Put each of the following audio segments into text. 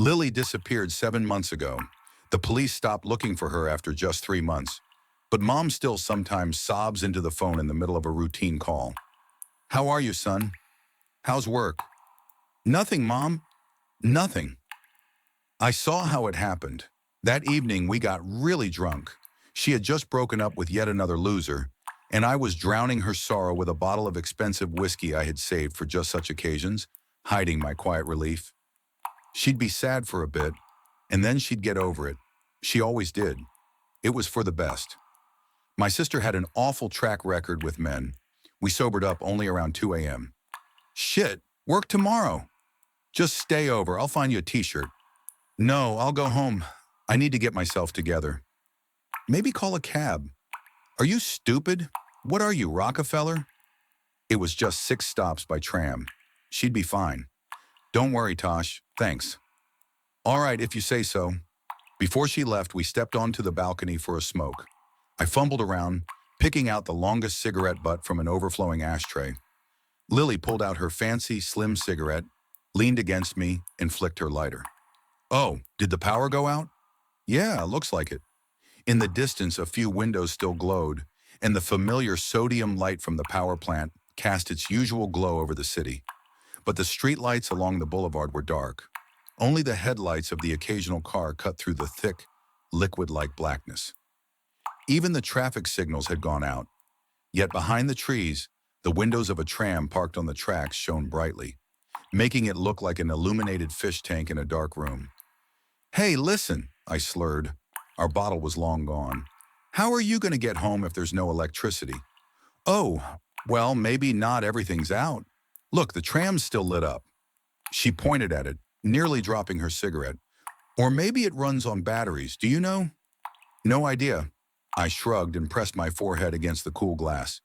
Lily disappeared 7 months ago. The police stopped looking for her after just 3 months. But Mom still sometimes sobs into the phone in the middle of a routine call. How are you, son? How's work? Nothing, Mom. Nothing. I saw how it happened. That evening, we got really drunk. She had just broken up with yet another loser, and I was drowning her sorrow with a bottle of expensive whiskey I had saved for just such occasions, hiding my quiet relief. She'd be sad for a bit, and then she'd get over it. She always did. It was for the best. My sister had an awful track record with men. We sobered up only around 2 a.m. Shit, work tomorrow. Just stay over, I'll find you a t-shirt. No, I'll go home. I need to get myself together. Maybe call a cab. Are you stupid? What are you, Rockefeller? It was just 6 stops by tram. She'd be fine. Don't worry, Tosh. Thanks. All right, if you say so. Before she left, we stepped onto the balcony for a smoke. I fumbled around, picking out the longest cigarette butt from an overflowing ashtray. Lily pulled out her fancy, slim cigarette, leaned against me, and flicked her lighter. Oh, did the power go out? Yeah, looks like it. In the distance, a few windows still glowed, and the familiar sodium light from the power plant cast its usual glow over the city. But the streetlights along the boulevard were dark. Only the headlights of the occasional car cut through the thick, liquid-like blackness. Even the traffic signals had gone out. Yet behind the trees, the windows of a tram parked on the tracks shone brightly, making it look like an illuminated fish tank in a dark room. Hey, listen, I slurred. Our bottle was long gone. How are you going to get home if there's no electricity? Oh, well, maybe not everything's out. Look, the tram's still lit up. She pointed at it, nearly dropping her cigarette. Or maybe it runs on batteries, do you know? No idea. I shrugged and pressed my forehead against the cool glass.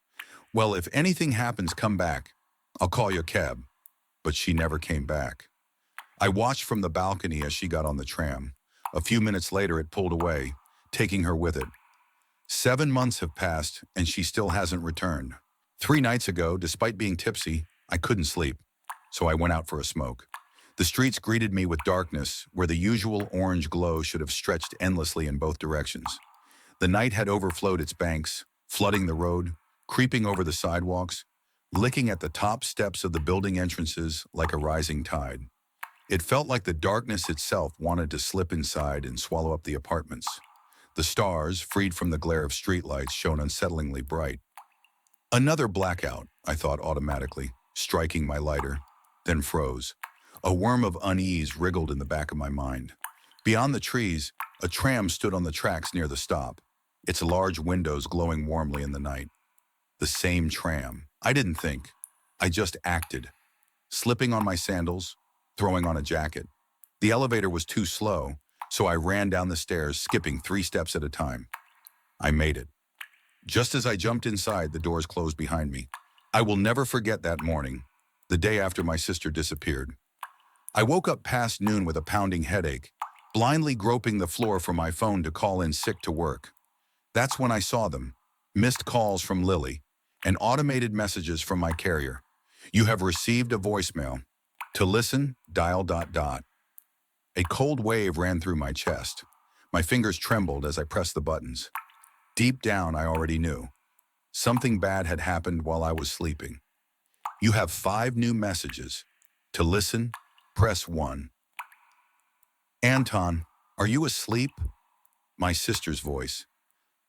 Well, if anything happens, come back. I'll call you a cab. But she never came back. I watched from the balcony as she got on the tram. A few minutes later, it pulled away, taking her with it. 7 months have passed, and she still hasn't returned. 3 nights ago, despite being tipsy, I couldn't sleep, so I went out for a smoke. The streets greeted me with darkness, where the usual orange glow should have stretched endlessly in both directions. The night had overflowed its banks, flooding the road, creeping over the sidewalks, licking at the top steps of the building entrances like a rising tide. It felt like the darkness itself wanted to slip inside and swallow up the apartments. The stars, freed from the glare of streetlights, shone unsettlingly bright. Another blackout, I thought automatically, striking my lighter, then froze. A worm of unease wriggled in the back of my mind. Beyond the trees, a tram stood on the tracks near the stop, its large windows glowing warmly in the night. The same tram. I didn't think. I just acted. Slipping on my sandals, throwing on a jacket. The elevator was too slow, so I ran down the stairs, skipping 3 steps at a time. I made it. Just as I jumped inside, the doors closed behind me. I will never forget that morning, the day after my sister disappeared. I woke up past noon with a pounding headache, blindly groping the floor for my phone to call in sick to work. That's when I saw them. Missed calls from Lily, and automated messages from my carrier. You have received a voicemail. To listen, dial ... A cold wave ran through my chest. My fingers trembled as I pressed the buttons. Deep down, I already knew. Something bad had happened while I was sleeping. You have 5 new messages. To listen, press 1. Anton, are you asleep? My sister's voice.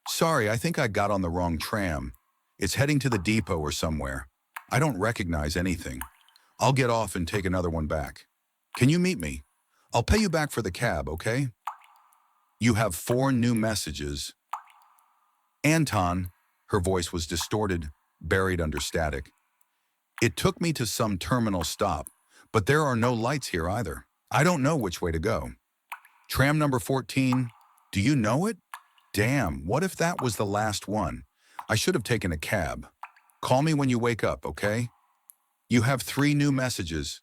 Sorry, I think I got on the wrong tram. It's heading to the depot or somewhere. I don't recognize anything. I'll get off and take another one back. Can you meet me? I'll pay you back for the cab, okay? You have 4 new messages. Anton, her voice was distorted, buried under static. It took me to some terminal stop, but there are no lights here either. I don't know which way to go. Tram number 14, do you know it? Damn, what if that was the last one? I should have taken a cab. Call me when you wake up, okay? You have 3 new messages.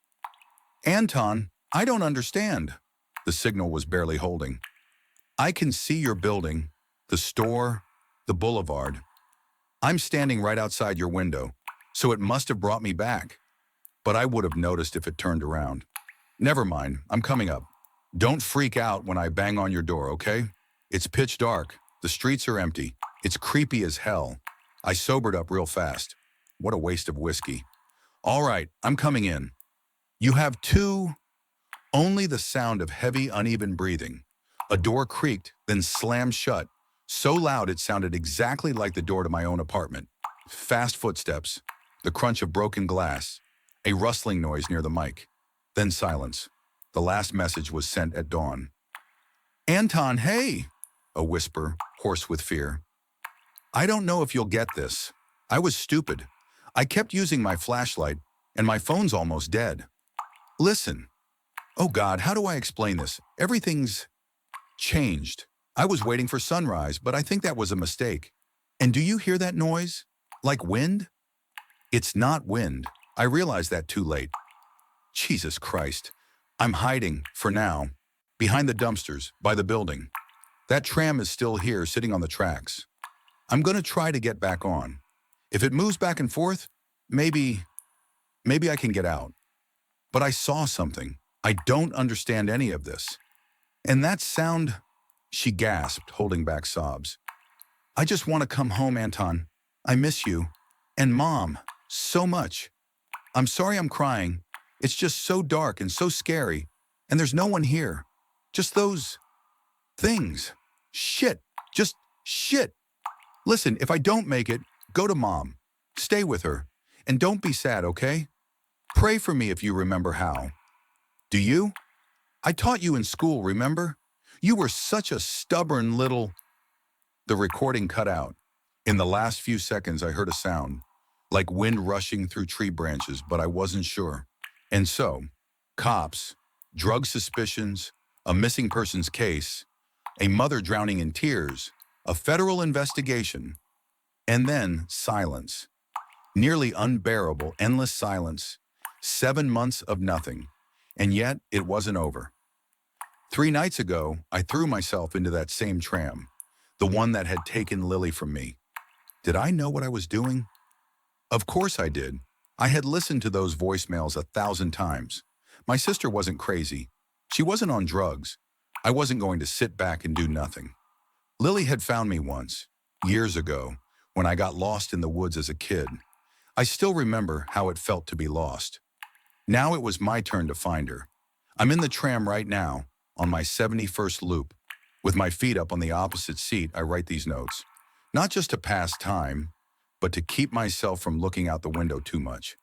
Anton, I don't understand. The signal was barely holding. I can see your building, the store, the boulevard. I'm standing right outside your window, so it must have brought me back. But I would have noticed if it turned around. Never mind, I'm coming up. Don't freak out when I bang on your door, okay? It's pitch dark. The streets are empty. It's creepy as hell. I sobered up real fast. What a waste of whiskey. All right, I'm coming in. You have two. Only the sound of heavy, uneven breathing. A door creaked, then slammed shut, so loud it sounded exactly like the door to my own apartment. Fast footsteps, the crunch of broken glass, a rustling noise near the mic. Then silence. The last message was sent at dawn. Anton, hey! A whisper, hoarse with fear. I don't know if you'll get this. I was stupid. I kept using my flashlight, and my phone's almost dead. Listen. Oh God, how do I explain this? Everything's changed. I was waiting for sunrise, but I think that was a mistake. And do you hear that noise? Like wind? It's not wind. I realized that too late. Jesus Christ. I'm hiding, for now, behind the dumpsters, by the building. That tram is still here, sitting on the tracks. I'm gonna try to get back on. If it moves back and forth, maybe I can get out. But I saw something. I don't understand any of this. And that sound, she gasped, holding back sobs. I just want to come home, Anton. I miss you. And Mom, so much. I'm sorry I'm crying. It's just so dark and so scary. And there's no one here. Just those things. Shit. Just shit. Listen, if I don't make it, go to Mom. Stay with her. And don't be sad, okay? Pray for me if you remember how. Do you? I taught you in school, remember? You were such a stubborn little... The recording cut out. In the last few seconds, I heard a sound, like wind rushing through tree branches, but I wasn't sure. And so, cops, drug suspicions, a missing persons case, a mother drowning in tears, a federal investigation, and then silence. Nearly unbearable, endless silence. 7 months of nothing. And yet, it wasn't over. 3 nights ago, I threw myself into that same tram, the one that had taken Lily from me. Did I know what I was doing? Of course I did. I had listened to those voicemails 1,000 times. My sister wasn't crazy. She wasn't on drugs. I wasn't going to sit back and do nothing. Lily had found me once, years ago, when I got lost in the woods as a kid. I still remember how it felt to be lost. Now it was my turn to find her. I'm in the tram right now, on my 71st loop. With my feet up on the opposite seat, I write these notes. Not just to pass time, but to keep myself from looking out the window too much.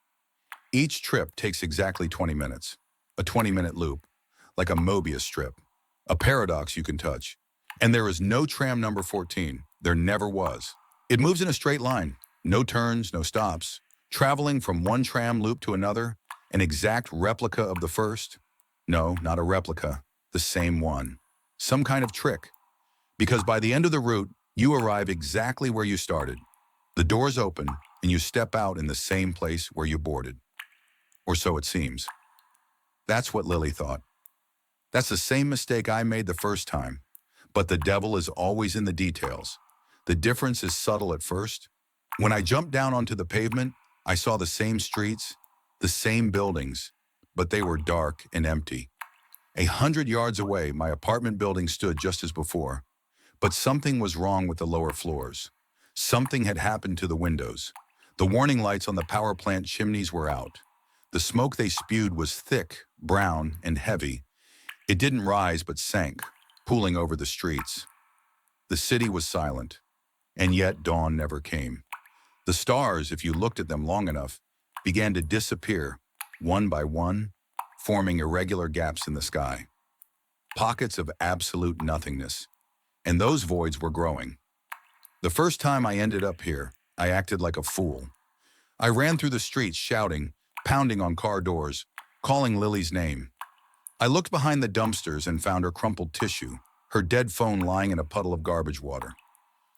Each trip takes exactly 20 minutes. A 20-minute loop, like a Mobius strip. A paradox you can touch. And there is no tram number 14. There never was. It moves in a straight line. No turns, no stops. Traveling from one tram loop to another. An exact replica of the first? No, not a replica. The same one. Some kind of trick. Because by the end of the route, you arrive exactly where you started. The doors open, and you step out in the same place where you boarded. Or so it seems. That's what Lily thought. That's the same mistake I made the first time. But the devil is always in the details. The difference is subtle at first. When I jumped down onto the pavement, I saw the same streets, the same buildings, but they were dark and empty. 100 yards away, my apartment building stood just as before. But something was wrong with the lower floors. Something had happened to the windows. The warning lights on the power plant chimneys were out. The smoke they spewed was thick, brown, and heavy. It didn't rise but sank, pooling over the streets. The city was silent, and yet dawn never came. The stars, if you looked at them long enough, began to disappear, one by one, forming irregular gaps in the sky. Pockets of absolute nothingness. And those voids were growing. The first time I ended up here, I acted like a fool. I ran through the streets shouting, pounding on car doors, calling Lily's name. I looked behind the dumpsters and found her crumpled tissue, her dead phone lying in a puddle of garbage water.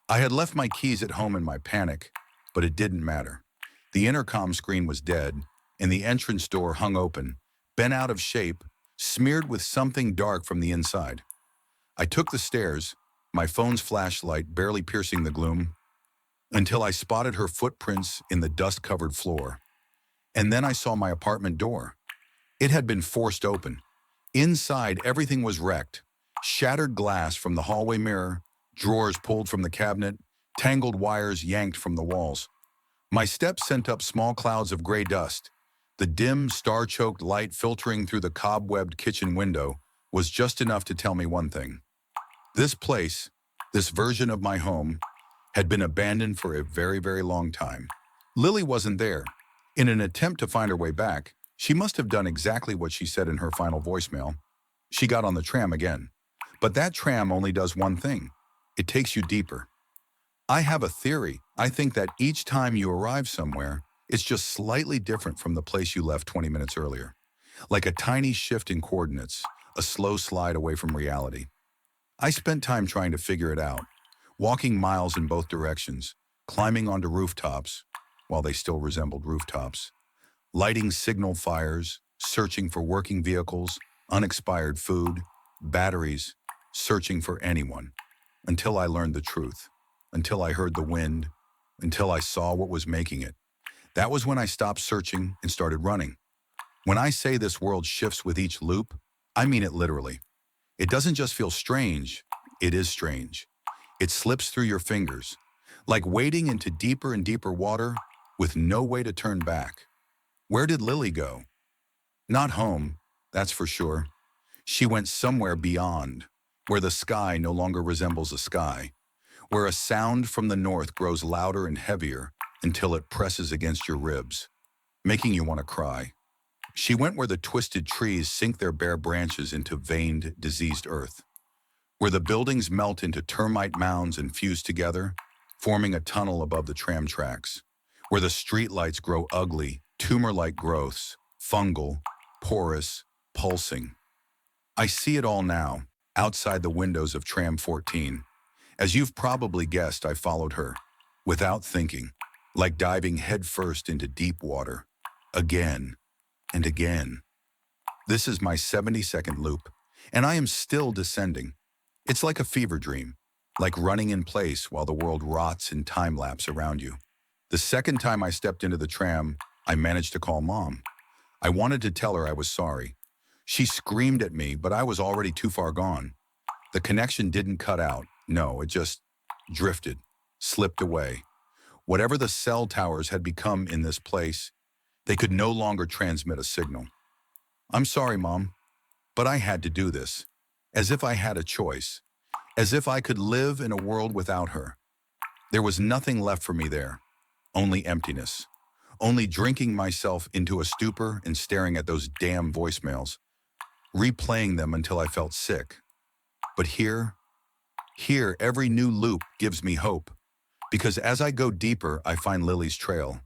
I had left my keys at home in my panic, but it didn't matter. The intercom screen was dead, and the entrance door hung open, bent out of shape, smeared with something dark from the inside. I took the stairs, my phone's flashlight barely piercing the gloom, until I spotted her footprints in the dust-covered floor. And then I saw my apartment door. It had been forced open. Inside, everything was wrecked. Shattered glass from the hallway mirror, drawers pulled from the cabinet, tangled wires yanked from the walls. My steps sent up small clouds of gray dust. The dim, star-choked light filtering through the cobwebbed kitchen window was just enough to tell me one thing. This place, this version of my home, had been abandoned for a very, very long time. Lily wasn't there. In an attempt to find her way back, she must have done exactly what she said in her final voicemail. She got on the tram again. But that tram only does one thing. It takes you deeper. I have a theory. I think that each time you arrive somewhere, it's just slightly different from the place you left 20 minutes earlier. Like a tiny shift in coordinates, a slow slide away from reality. I spent time trying to figure it out, walking miles in both directions, climbing onto rooftops, while they still resembled rooftops, lighting signal fires, searching for working vehicles, unexpired food, batteries, searching for anyone, until I learned the truth, until I heard the wind, until I saw what was making it. That was when I stopped searching and started running. When I say this world shifts with each loop, I mean it literally. It doesn't just feel strange, it is strange. It slips through your fingers, like wading into deeper and deeper water with no way to turn back. Where did Lily go? Not home, that's for sure. She went somewhere beyond, where the sky no longer resembles a sky, where a sound from the north grows louder and heavier until it presses against your ribs, making you want to cry. She went where the twisted trees sink their bare branches into veined, diseased earth, where the buildings melt into termite mounds and fuse together, forming a tunnel above the tram tracks, where the streetlights grow ugly, tumor-like growths, fungal, porous, pulsing. I see it all now, outside the windows of Tram 14. As you've probably guessed, I followed her, without thinking, like diving headfirst into deep water, again and again. This is my 70-second loop, and I am still descending. It's like a fever dream, like running in place while the world rots in time-lapse around you. The second time I stepped into the tram, I managed to call Mom. I wanted to tell her I was sorry. She screamed at me, but I was already too far gone. The connection didn't cut out. No, it just drifted, slipped away. Whatever the cell towers had become in this place, they could no longer transmit a signal. I'm sorry, Mom, but I had to do this, as if I had a choice, as if I could live in a world without her. There was nothing left for me there, only emptiness, only drinking myself into a stupor and staring at those damn voicemails, replaying them until I felt sick. But here, every new loop gives me hope, because as I go deeper, I find Lily's trail,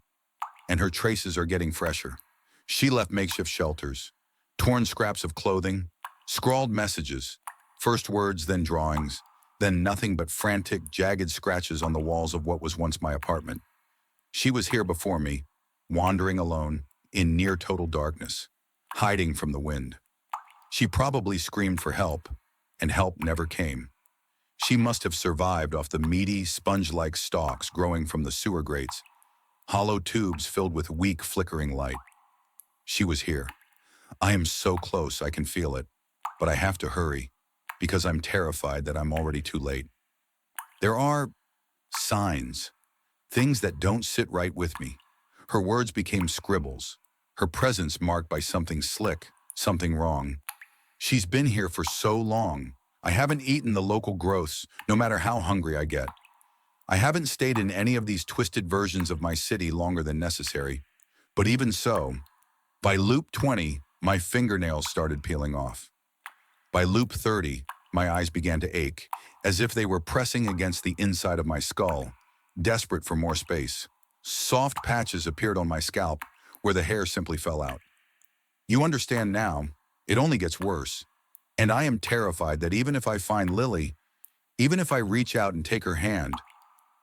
and her traces are getting fresher. She left makeshift shelters, torn scraps of clothing, scrawled messages, first words, then drawings, then nothing but frantic, jagged scratches on the walls of what was once my apartment. She was here before me, wandering alone, in near total darkness, hiding from the wind. She probably screamed for help, and help never came. She must have survived off the meaty, sponge-like stalks growing from the sewer grates, hollow tubes filled with weak, flickering light. She was here. I am so close, I can feel it, but I have to hurry, because I'm terrified that I'm already too late. There are signs, things that don't sit right with me. Her words became scribbles, her presence marked by something slick, something wrong. She's been here for so long. I haven't eaten the local growths, no matter how hungry I get. I haven't stayed in any of these twisted versions of my city longer than necessary. But even so, by loop 20, my fingernails started peeling off. By loop 30, my eyes began to ache, as if they were pressing against the inside of my skull, desperate for more space. Soft patches appeared on my scalp, where the hair simply fell out. You understand now, it only gets worse. And I am terrified that even if I find Lily, even if I reach out and take her hand,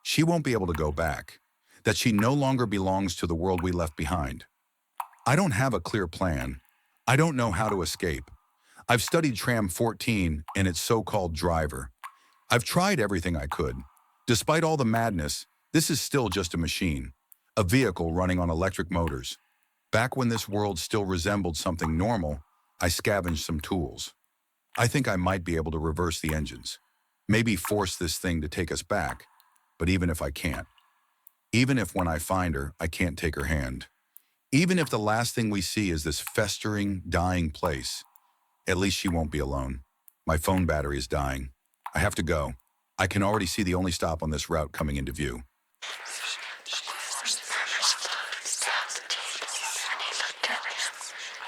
she won't be able to go back, that she no longer belongs to the world we left behind. I don't have a clear plan. I don't know how to escape. I've studied Tram 14 and its so-called driver. I've tried everything I could. Despite all the madness, this is still just a machine, a vehicle running on electric motors. Back when this world still resembled something normal, I scavenged some tools. I think I might be able to reverse the engines. Maybe force this thing to take us back. But even if I can't, even if when I find her, I can't take her hand, even if the last thing we see is this festering, dying place, at least she won't be alone. My phone battery is dying. I have to go. I can already see the only stop on this route coming into view.